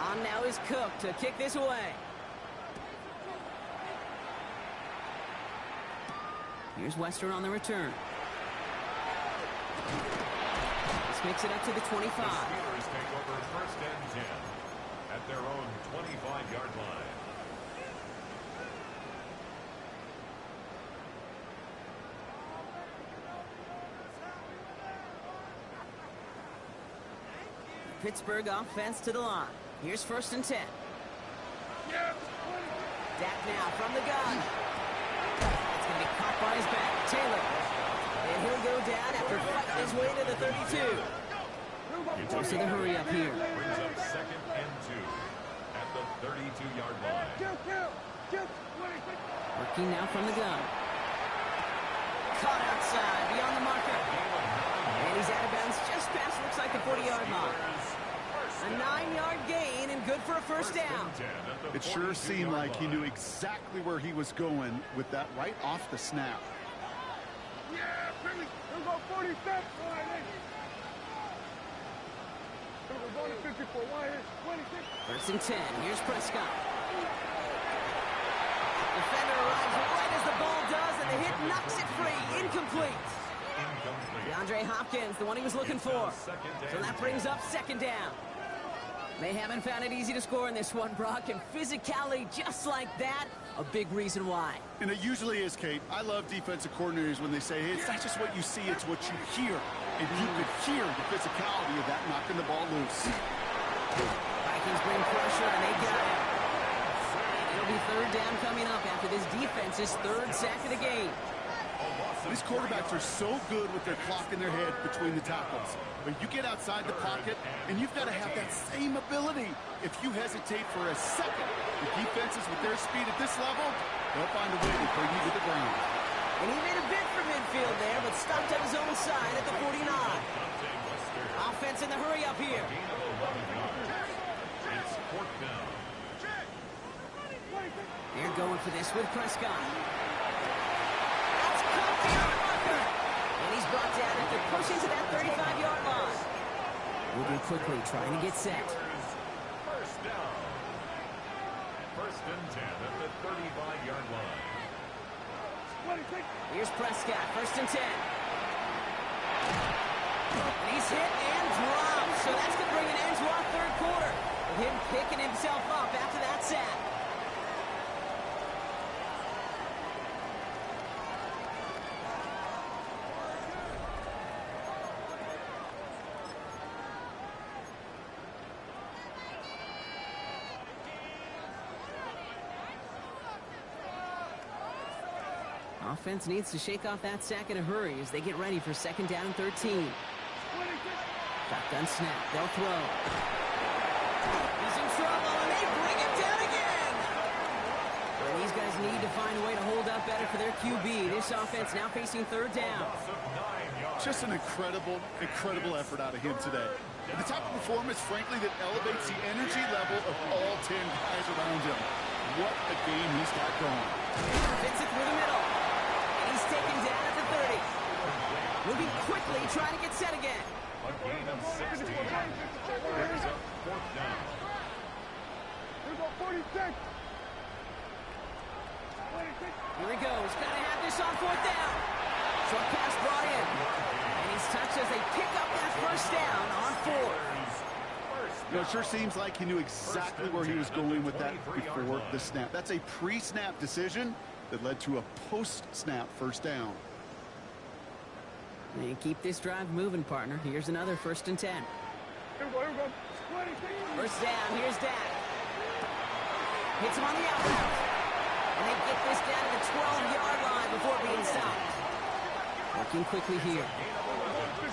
On now is Cook to kick this away. Here's Western on the return. This makes it up to the 25. The Steelers take over 1st and 10 at their own 25-yard line. Pittsburgh offense to the line. Here's 1st and 10. Dak now from the gun. It's going to be caught by his back. Taylor. And he'll go down after fighting his way to the 32. Goes to the hurry up here. Brings up 2nd and 2 at the 32-yard line. Working now from the gun. Caught outside, beyond the marker. And he's out of bounds just past, looks like the 40-yard line. A 9-yard gain and good for a 1st down. It sure seemed like he knew exactly where he was going with that right off the snap. Yeah, Billy. We're going 46. We're going to 54. Why is 26? 1st and 10. Here's Prescott. Defender arrives right as the ball does, and the hit knocks it free. Incomplete. DeAndre Hopkins, the one he was looking for. So that brings up 2nd down. They haven't found it easy to score in this one, Brock, and physicality just like that, a big reason why. And it usually is, Kate. I love defensive coordinators when they say, hey, it's not just what you see, it's what you hear. And you could hear the physicality of that knocking the ball loose. Vikings bring pressure, and they got it. It'll be 3rd down coming up after this defense's 3rd sack of the game. These quarterbacks are so good with their clock in their head between the tackles. But you get outside the pocket, and you've got to have that same ability. If you hesitate for a second, the defenses with their speed at this level, they'll find a way to bring you to the ground. And he made a bid for midfield there, but stopped at his own side at the 49. Offense in the hurry up here. It's 4th down. They're going for this with Prescott. That's caught beyond the marker. And he's brought down after pushing to that 35-yard line. Moving quickly, trying to get set. 1st down. 1st and 10 at the 35-yard line. Here's Prescott, 1st and 10. He's hit and dropped. So that's going to bring an end to our 3rd quarter. With him picking himself up after that sack. Offense needs to shake off that sack in a hurry as they get ready for 2nd down and 13. Shotgun snap. They'll throw. He's in trouble, and they bring him down again. these guys need to find a way to hold up better for their QB. This offense now facing third down. Just an incredible effort out of him today. The type of performance, frankly, that elevates the energy level of all 10 guys around him. What a game he's got going. Fits it through the middle. And he's taken down at the 30. Moving quickly, trying to get set again. A gain of 16. Brings up fourth down. Here we go, 46. Here he goes. Got to have this on fourth down. Short pass brought in. And he's touched as they pick up that first down on fourth. You know, it sure seems like he knew exactly where he was going with that before the snap. That's a pre-snap decision that led to a post-snap first down. And keep this drive moving, partner. Here's another 1st and 10. Here we go, here we go. 26. First down, here's Dak. Hits him on the outbound. And they get this down to the 12-yard line before being stopped. Working quickly here. Here we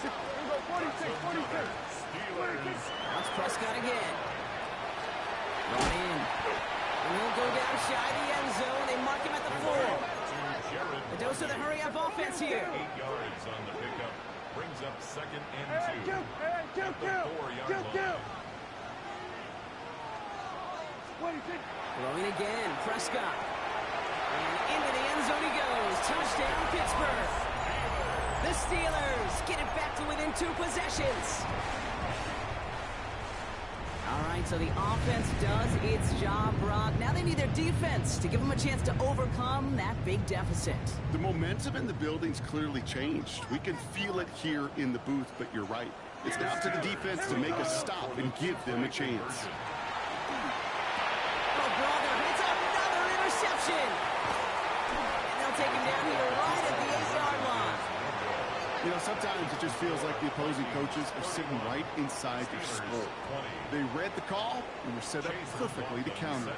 go, 46, 46. Watch Prescott again. Brought in. And he'll go down shy of the end zone. They mark him at the 4. The dose of the hurry-up offense here. 8 yards on the pickup. Brings up 2nd and 2. At the 4-yard line. Throwing again. Prescott. And into the end zone he goes. Touchdown, Pittsburgh. The Steelers get it back to within 2 possessions. All right, so the offense does its job, Brock. Now they need their defense to give them a chance to overcome that big deficit. The momentum in the building's clearly changed. We can feel it here in the booth, but you're right. It's now to the defense to make a stop and give them a chance. Oh, brother, it's another interception. And they'll take him down here right at the 8-yard line. You know, sometimes it just feels like the opposing coaches are sitting right inside their skull. They read the call and were set up perfectly to counter.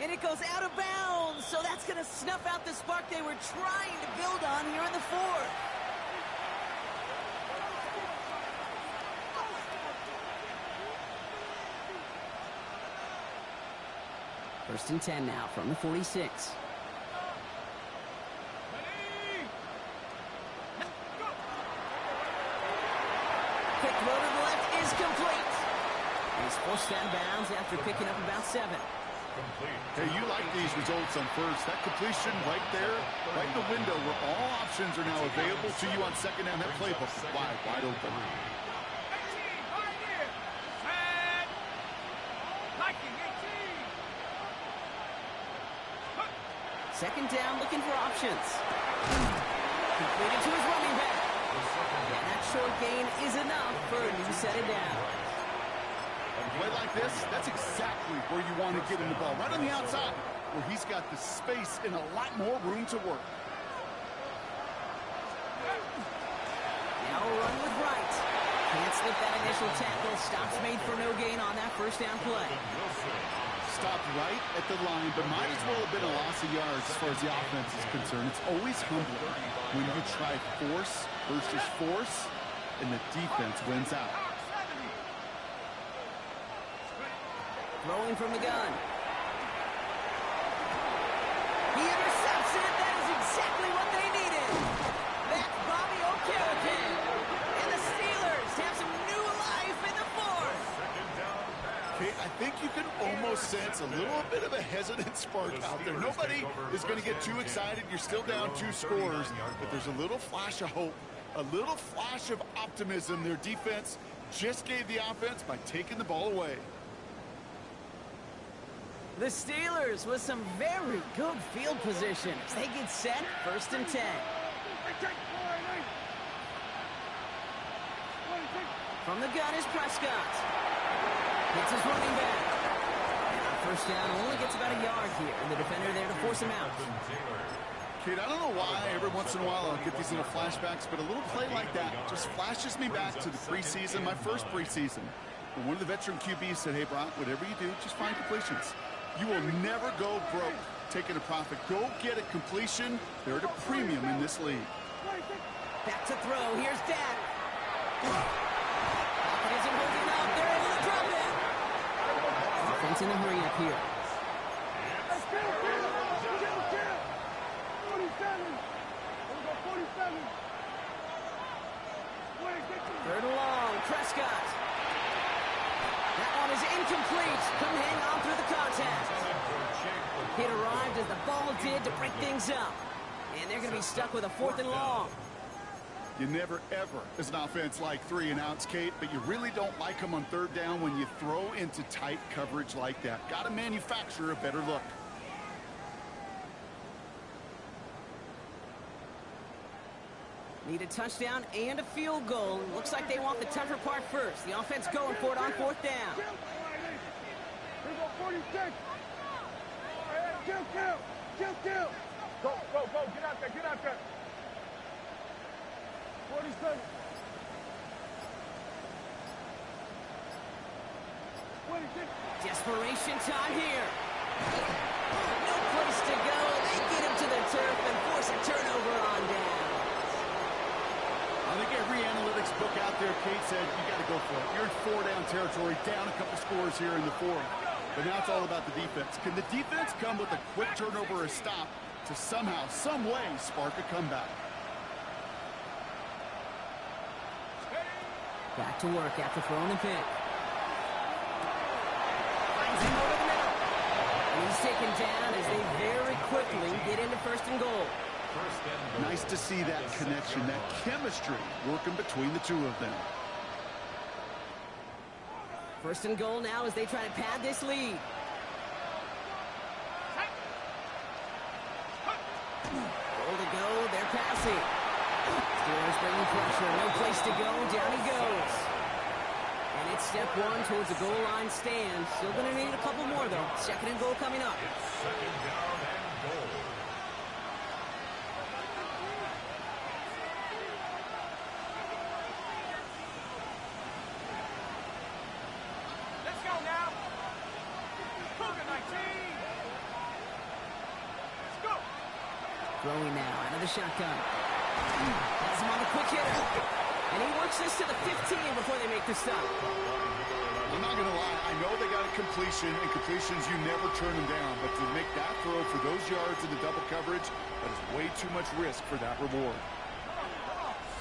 And it goes out of bounds, so that's going to snuff out the spark they were trying to build on here in the 4th. First and 10 now from the 46. Quick throw to the left is complete. He's forced out of bounds after picking up about 7. Hey, you like these results on first. That completion right there, right in the window where all options are now available to you on second down. That playbook is wide open. 18, right here. Set. Liking 18. Second down, looking for options. Completed to his running back. And that short gain is enough for a new set of downs. A play like this, that's exactly where you want to get him the ball. Right on the outside, where he's got the space and a lot more room to work. Now a run with Wright. Can't slip that initial tackle. Stops made for no gain on that first down play. Stopped right at the line, but might as well have been a loss of yards as far as the offense is concerned. It's always humbling when you try force versus force, and the defense wins out. Throwing from the gun. He intercepts it. That is exactly what they needed. That's Bobby Okereke. And the Steelers have some new life in the 4th. Okay, I think you can almost sense a little bit of a hesitant spark out there. Nobody is going to get too excited. You're still down 2 scores, but there's a little flash of hope, a little flash of optimism. Their defense just gave the offense by taking the ball away. The Steelers with some very good field position as they get set, 1st and 10. From the gun is Prescott. Hits his running back. And on first down, only gets about a yard here, and the defender there to force him out. Kate, I don't know why every once in a while I'll get these little flashbacks, but a little play like that just flashes me back to the preseason, my first preseason. When one of the veteran QBs said, hey, Brock, whatever you do, just find completions. You will never go broke taking a profit. Go get a completion. They're at a premium in this league. Back to throw. Here's Dak. Pocket isn't holding up. They're able to drop it. Offense in a hurry up here. Third and long. Prescott. That one is incomplete. Couldn't hang on through the contact. It arrived as the ball did to break things up. And they're going to be stuck with a 4th and long. You never, ever, as an offense, like 3 and outs, Kate, but you really don't like them on 3rd down when you throw into tight coverage like that. Got to manufacture a better look. Need a touchdown and a field goal. Looks like they want the tougher part first. The offense going for it on 4th down. Here we go, 46. Kill. Go, get out there. 47. 26. Desperation time here. No place to go. They get him to the turf and force a turnover on down. I think every analytics book out there, Kate, said you got to go for it. You're in 4-down territory, down a couple scores here in the 4th. But now it's all about the defense. Can the defense come with a quick turnover or a stop to somehow, some way, spark a comeback? Back to work after throwing the pick. Finds him over the middle. And he's taken down as they very quickly get into 1st and goal. Nice to see that connection, that chemistry working between the two of them. 1st and goal now as they try to pad this lead. Goal to go, they're passing. Steelers bringing pressure, no place to go, down he goes. And it's step 1 towards the goal line stand. Still going to need a couple more though. 2nd and goal coming up. It's 2nd down and goal. Let's go now. Cougar 19. Let's go. Throwing now out of the shotgun. Has him on the quick hitter. And he works this to the 15 before they make the stop. I'm not going to lie. I know they got a completion, and completions, you never turn them down. But to make that throw for those yards in the double coverage, that is way too much risk for that reward.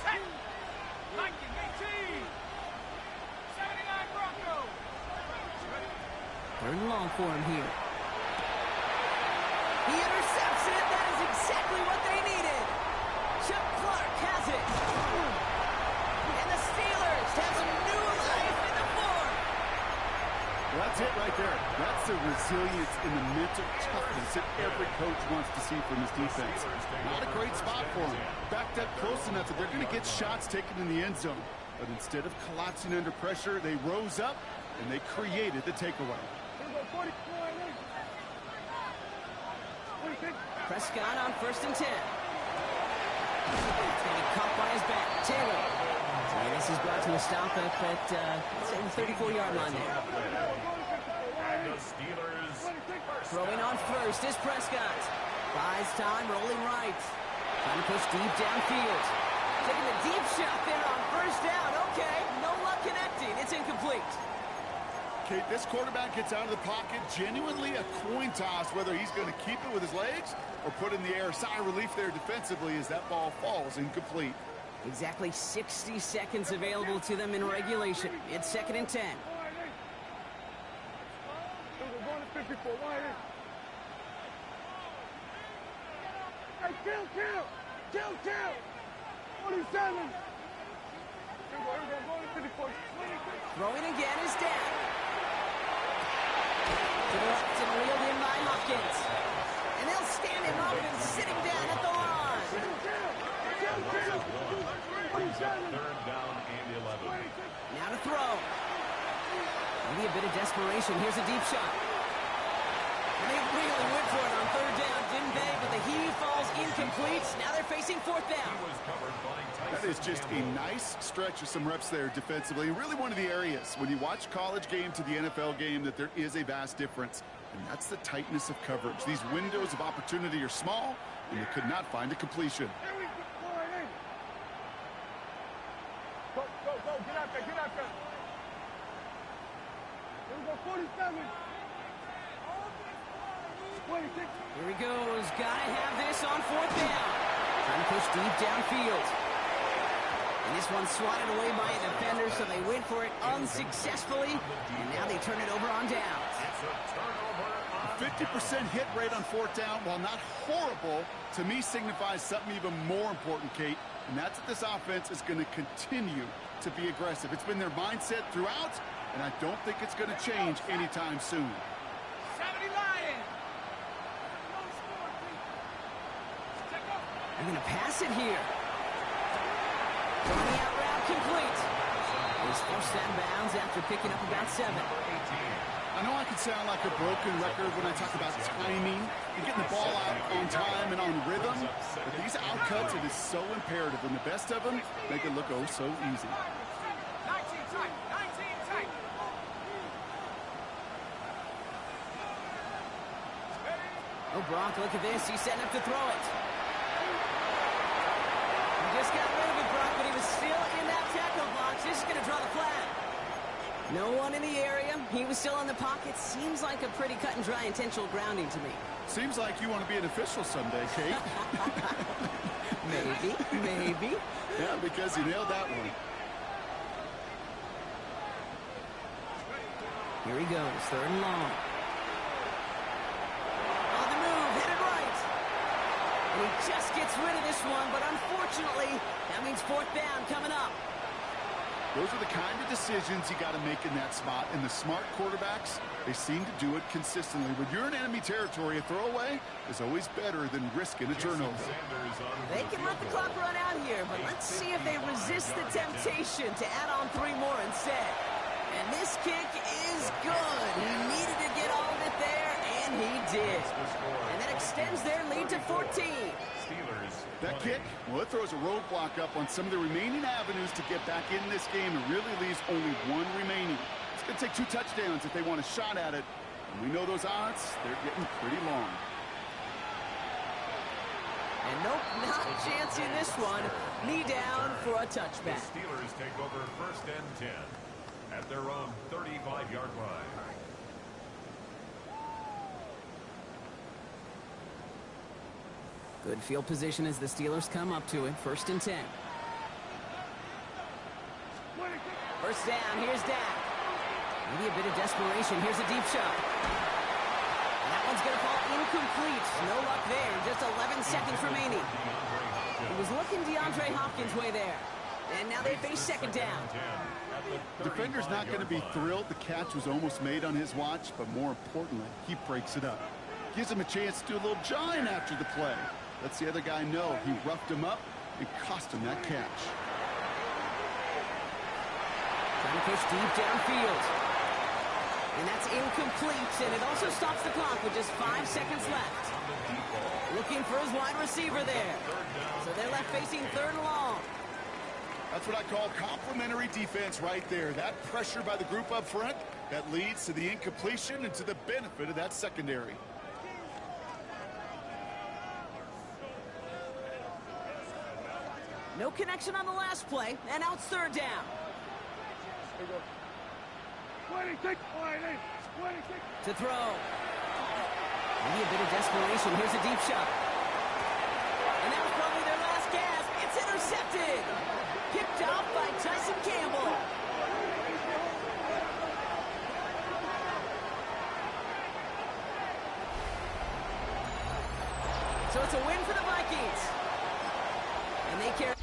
Set. 19-18. 79 Broncos. 3rd and long for him here. He intercepts it. That is exactly what they needed. Chuck Clark has it. And the Steelers have some new life in the 4th. Well, that's it right there. That's the resilience and the mental toughness that every coach wants to see from his defense. Not a great spot for them. Backed up close enough that they're going to get shots taken in the end zone. But instead of collapsing under pressure, they rose up and they created the takeaway. Here we go, 44. Prescott on 1st and 10. He's going to be caught by his back. Taylor. And this is brought to a stop up at the 34-yard line there. And the Steelers Throwing on 1st is Prescott. Buys time, rolling right. Trying to push deep downfield. Taking the deep shot there on 1st down. Okay, no luck connecting. It's incomplete. Kate, this quarterback gets out of the pocket, genuinely a coin toss whether he's going to keep it with his legs or put in the air. Sigh of relief there defensively as that ball falls incomplete. Exactly 60 seconds available to them in regulation. It's 2nd and 10. We're going to 54. Hey, kill. 47. Here we go, going to 54. Throwing again is Dak. To the left and reeled in by Hopkins. And they'll stand him up and sit him down at the line. brings up 3rd down and 11. Now to throw. Maybe a bit of desperation. Here's a deep shot. And they really went for it on 3rd down, didn't they? But the heave falls incomplete. Now they're facing 4th down. That is just a nice stretch of some reps there defensively. Really one of the areas when you watch college game to the NFL game that there is a vast difference. And that's the tightness of coverage. These windows of opportunity are small, and they could not find a completion. Here he goes. Gotta have this on 4th down. Trying to push deep downfield. And this one's swatted away by a defender, so they went for it unsuccessfully. And now they turn it over on downs. It's a turnover on 50% hit rate on 4th down, while not horrible, to me signifies something even more important, Kate. And that's that this offense is going to continue to be aggressive. It's been their mindset throughout, and I don't think it's going to change anytime soon. 70 Lions. They're going to pass it here. Throwing out route complete. He's forced out of bounds after picking up about 7. I know I can sound like a broken record when I talk about timing and getting the ball out on time and on rhythm, but these outcuts, it is so imperative, and the best of them make it look oh so easy. 19 tight. 19 tight. Oh, Brock, look at this. He's setting up to throw it. He just got rid of it, Brock, but he was still in that tackle box. This is going to draw the flag. No one in the area. He was still in the pocket. Seems like a pretty cut and dry intentional grounding to me. Seems like you want to be an official someday, Kate. Maybe. Yeah, because you nailed that one. Here he goes, 3rd and long. On the move, headed right. And he just gets rid of this one, but unfortunately, that means 4th down coming up. Those are the kind of decisions you got to make in that spot. And the smart quarterbacks, they seem to do it consistently. When you're in enemy territory, a throwaway is always better than risking a turnover. They can let the clock run out here, but let's see if they resist the temptation to add on 3 more instead. And this kick is good. He needed to get all of it there, and he did. And that extends their lead to 14. That kick, well, it throws a roadblock up on some of the remaining avenues to get back in this game and really leaves only 1 remaining. It's going to take 2 touchdowns if they want a shot at it. And we know those odds, they're getting pretty long. And nope, not chancing this one. Knee down for a touchback. The Steelers take over 1st and 10 at their own 35-yard line. Good field position as the Steelers come up to it. 1st and 10. 1st down. Here's Dak. Maybe a bit of desperation. Here's a deep shot. And that one's going to fall incomplete. No luck there. Just 11 seconds remaining. He was looking DeAndre Hopkins' way there. And now they face 2nd down. Defender's not going to be thrilled the catch was almost made on his watch, but more importantly, he breaks it up. Gives him a chance to do a little jawing after the play. Lets the other guy know he roughed him up and cost him that catch. Trying to push deep downfield. And that's incomplete, and it also stops the clock with just 5 seconds left. Looking for his wide receiver there. So they're left facing 3rd and long. That's what I call complimentary defense right there. That pressure by the group up front, that leads to the incompletion and to the benefit of that secondary. No connection on the last play, and now it's 3rd down. To throw. Maybe a bit of desperation. Here's a deep shot. And that was probably their last gasp. It's intercepted. Picked off by Tyson Campbell. So it's a win for the Vikings. And they carry